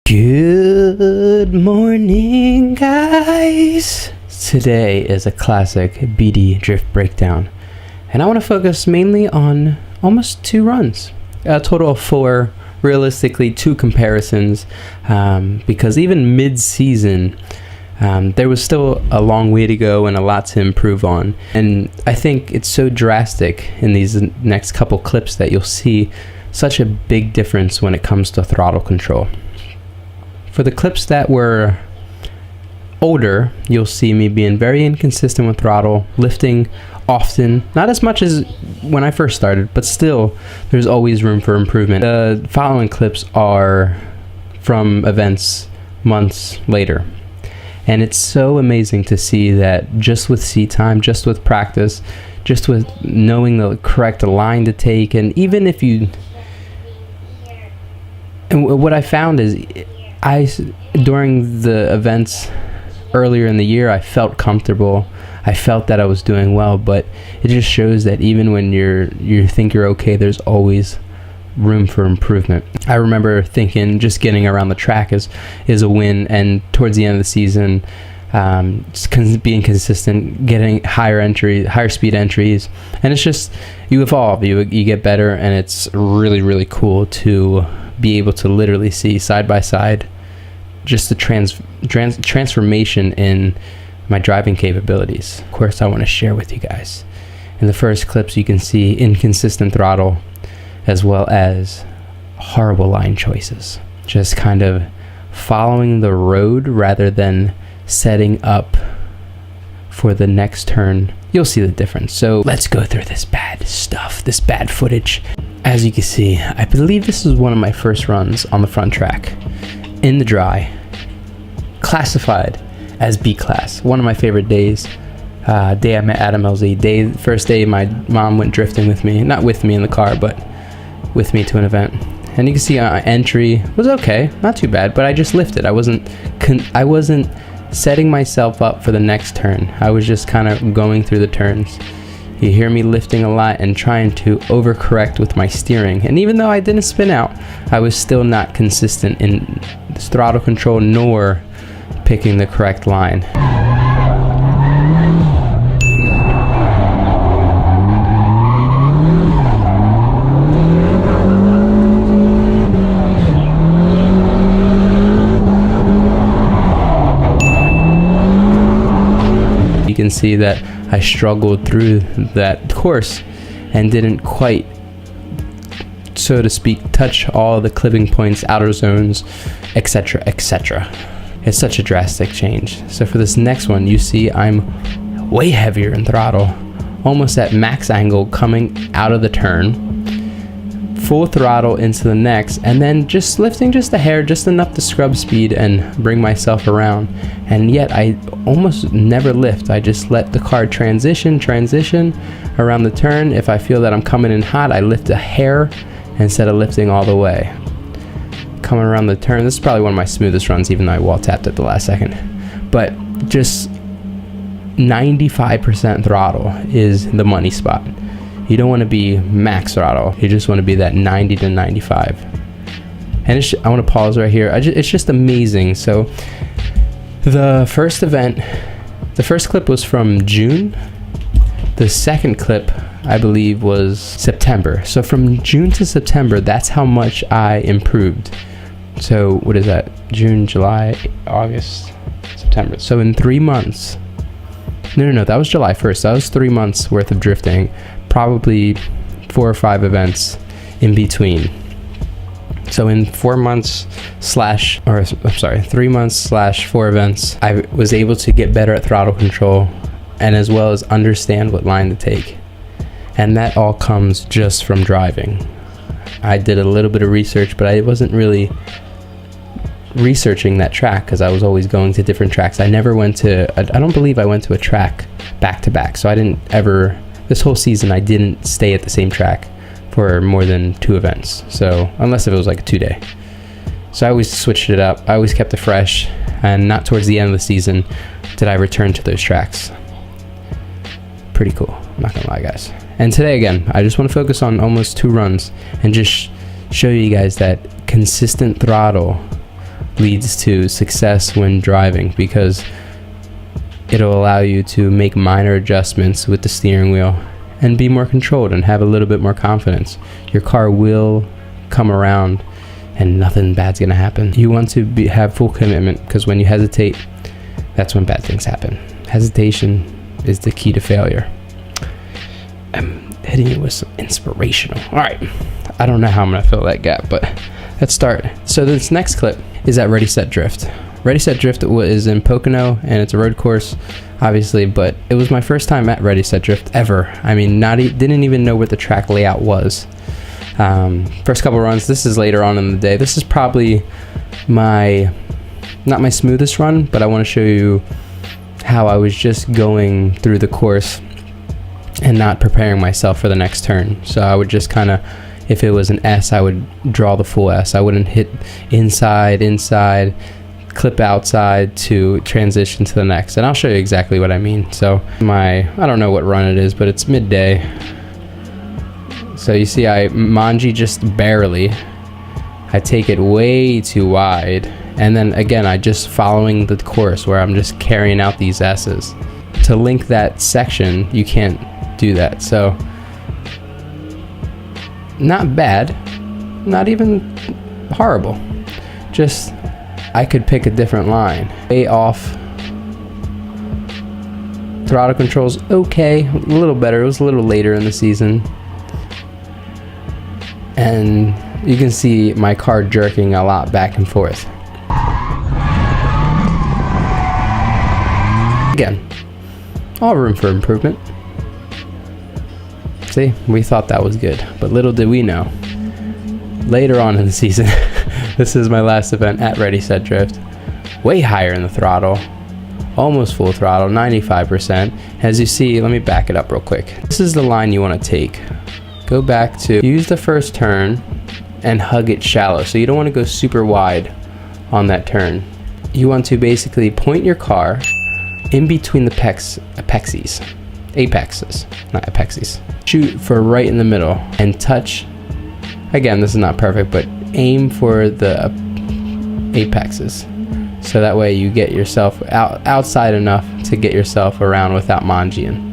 Good morning, guys. Today is a classic BD drift breakdown, and I want to focus mainly on almost 2 runs, a total of 4, realistically 2 comparisons, because even mid-season there was still a long way to go and a lot to improve on. And I think it's so drastic in these next couple clips that you'll see such a big difference when it comes to throttle control. For the clips that were older, you'll see me being very inconsistent with throttle, lifting often, not as much as when I first started, but still there's always room for improvement. The following clips are from events months later, and it's so amazing to see that just with seat time, just with practice, just with knowing the correct line to take, and even if you, and what I found is during the events earlier in the year, I felt comfortable. I felt that I was doing well, but it just shows that even when you think you're okay, there's always room for improvement. I remember thinking just getting around the track is a win, and towards the end of the season, being consistent, getting higher speed entries, and it's just, you evolve, you get better, and it's really, really cool to be able to literally see side by side just the transformation in my driving capabilities. Of course, I want to share with you guys. In the first clips, you can see inconsistent throttle as well as horrible line choices. Just kind of following the road rather than setting up for the next turn. You'll see the difference. So let's go through this bad stuff, this bad footage. As you can see, I believe this is one of my first runs on the front track in the dry, classified as B class. One of my favorite days. Day I met Adam LZ. First day my mom went drifting with me, not with me in the car, but with me to an event. And you can see entry was okay, not too bad, but I just lifted. I wasn't setting myself up for the next turn. I was just kind of going through the turns. You hear me lifting a lot and trying to overcorrect with my steering. And even though I didn't spin out, I was still not consistent in throttle control nor picking the correct line. You can see that I struggled through that course and didn't quite, so to speak, touch all the clipping points, outer zones, etc., etc. It's such a drastic change. So for this next one, you see I'm way heavier in throttle, almost at max angle coming out of the turn, full throttle into the next, and then just lifting just a hair, just enough to scrub speed and bring myself around. And yet I almost never lift. I just let the car transition around the turn. If I feel that I'm coming in hot, I lift a hair instead of lifting all the way. Coming around the turn, this is probably one of my smoothest runs, even though I wall tapped at the last second. But just 95% throttle is the money spot. You don't want to be max throttle. You just want to be that 90 to 95. And I want to pause right here. It's just amazing. So the first event, the first clip was from June. The second clip, I believe, was September. So from June to September, that's how much I improved. So what is that? June, July, August, September. So in 3 months, no, that was July 1st. That was 3 months worth of drifting, probably 4 or 5 events in between. So in 3 months slash 4 events, I was able to get better at throttle control and as well as understand what line to take. And that all comes just from driving. I did a little bit of research, but I wasn't really researching that track because I was always going to different tracks. I don't believe I went to a track back to back. So I didn't ever, this whole season, I didn't stay at the same track for more than 2 events. So unless if it was like a 2-day. So I always switched it up. I always kept it fresh, and not towards the end of the season did I return to those tracks. Pretty cool, I'm not gonna lie, guys. And today again, I just want to focus on almost 2 runs and just show you guys that consistent throttle leads to success when driving, because it'll allow you to make minor adjustments with the steering wheel and be more controlled and have a little bit more confidence. Your car will come around and nothing bad's gonna happen. You want to have full commitment, because when you hesitate, that's when bad things happen. Hesitation is the key to failure. I'm hitting you with some inspirational. All right, I don't know how I'm gonna fill that gap, but let's start. So this next clip is at Ready Set Drift. Ready Set Drift is in Pocono, and it's a road course, obviously, but it was my first time at Ready Set Drift ever. I mean, didn't even know what the track layout was. First couple runs. This is later on in the day. This is probably not my smoothest run, but I want to show you how I was just going through the course and not preparing myself for the next turn. So I would just kind of, if it was an S, I would draw the full S. I wouldn't hit inside, clip outside to transition to the next. And I'll show you exactly what I mean. So I don't know what run it is, but it's midday. So you see I manji just barely. I take it way too wide. And then again, I just following the course where I'm just carrying out these S's. To link that section, you can't do that. So not bad, not even horrible. Just, I could pick a different line. Way off. Throttle control's okay, a little better. It was a little later in the season. And you can see my car jerking a lot back and forth. Again, all room for improvement. See, we thought that was good, but little did we know, later on in the season, this is my last event at Ready Set Drift, way higher in the throttle, almost full throttle, 95%. As you see, let me back it up real quick. This is the line you want to take. Go back to, use the first turn and hug it shallow. So you don't want to go super wide on that turn. You want to basically point your car in between the apexes, not apexes. Shoot for right in the middle and touch. Again, this is not perfect, but aim for the apexes. So that way you get yourself outside enough to get yourself around without manjiing.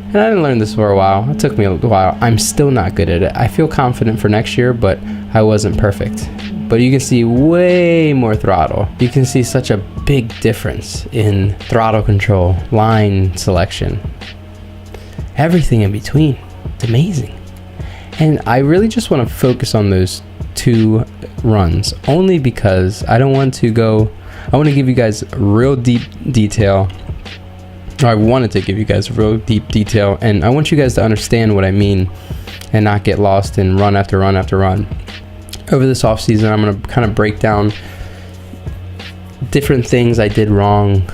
And I didn't learn this for a while. It took me a while. I'm still not good at it. I feel confident for next year, but I wasn't perfect. But you can see way more throttle. You can see such a big difference in throttle control, line selection, everything in between. It's amazing. And I really just want to focus on those two runs, only because I don't want to go, I want to give you guys real deep detail. I wanted to give you guys real deep detail, and I want you guys to understand what I mean and not get lost in run after run after run. Over this off season, I'm going to kind of break down different things I did wrong,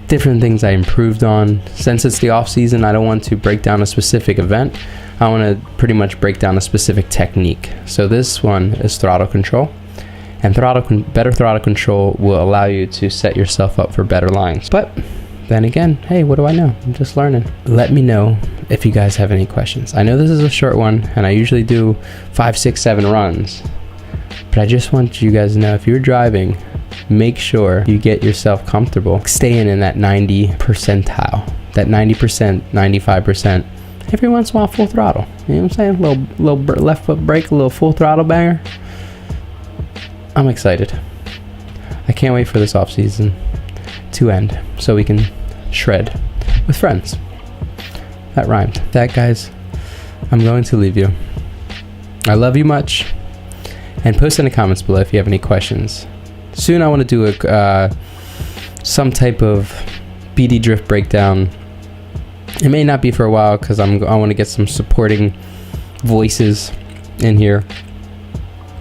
different things I improved on. Since it's the off season, I don't want to break down a specific event. I want to pretty much break down a specific technique. So this one is throttle control, and better throttle control will allow you to set yourself up for better lines. But then again, hey, what do I know? I'm just learning. Let me know if you guys have any questions. I know this is a short one, and I usually do 5, 6, 7 runs, but I just want you guys to know, if you're driving, make sure you get yourself comfortable staying in that 90 percentile, that 90%, 95%. Every once in a while, full throttle. You know what I'm saying? Little left foot brake, a little full throttle banger. I'm excited. I can't wait for this off season to end so we can shred with friends. That rhymed. That, guys, I'm going to leave you. I love you much, and post in the comments below if you have any questions. Soon I want to do some type of BD drift breakdown. It may not be for a while because I want to get some supporting voices in here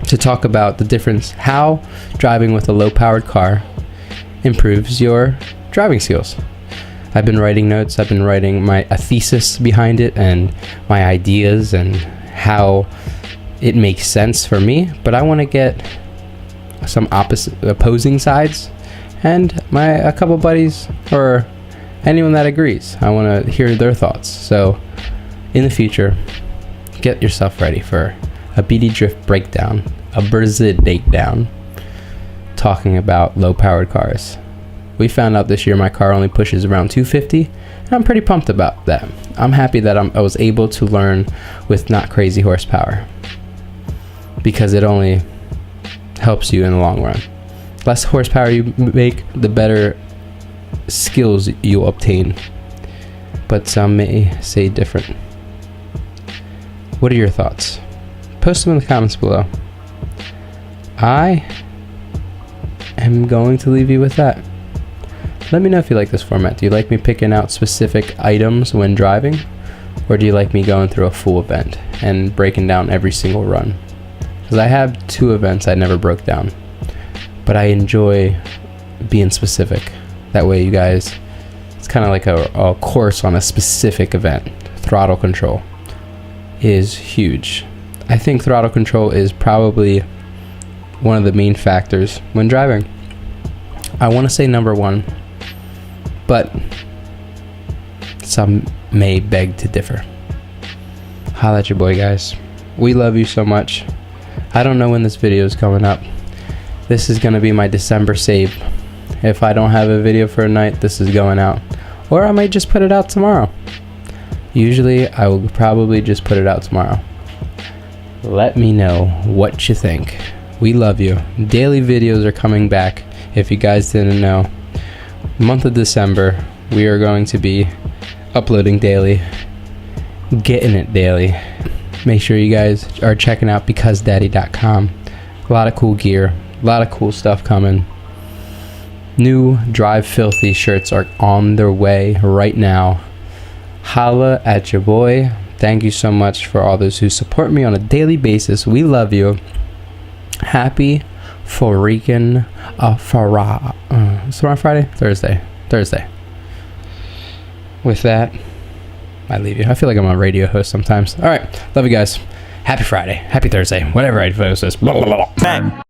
to talk about the difference, how driving with a low-powered car improves your driving skills. I've been writing notes. I've been writing a thesis behind it and my ideas and how it makes sense for me. But I want to get some opposing sides and a couple buddies or anyone that agrees. I want to hear their thoughts. So in the future, get yourself ready for a BD Drift breakdown, a Brazil takedown, talking about low-powered cars. We found out this year my car only pushes around 250, and I'm pretty pumped about that. I'm happy that I was able to learn with not crazy horsepower, because it only helps you in the long run. Less horsepower you make, the better skills you obtain. But some may say different. What are your thoughts? Post them in the comments below. I am going to leave you with that. Let me know if you like this format. Do you like me picking out specific items when driving? Or do you like me going through a full event and breaking down every single run? Because I have 2 events I never broke down. But I enjoy being specific. That way you guys, it's kind of like a course on a specific event. Throttle control is huge. I think throttle control is probably one of the main factors when driving. I want to say number 1, but some may beg to differ. Holla at your boy, guys. We love you so much. I don't know when this video is coming up. This is going to be my December save. If I don't have a video for a night, this is going out. Or I might just put it out tomorrow. Usually, I will probably just put it out tomorrow. Let me know what you think. We love you. Daily videos are coming back. If you guys didn't know, month of December, we are going to be uploading daily, getting it daily. Make sure you guys are checking out becausedaddy.com. A lot of cool gear, a lot of cool stuff coming. New Drive Filthy shirts are on their way right now. Holla at your boy. Thank you so much for all those who support me on a daily basis. We love you. Happy freaking it's tomorrow Friday? Thursday. With that, I leave you. I feel like I'm a radio host sometimes. All right. Love you guys. Happy Friday. Happy Thursday. Whatever I post this. Blah, blah, blah. Bang.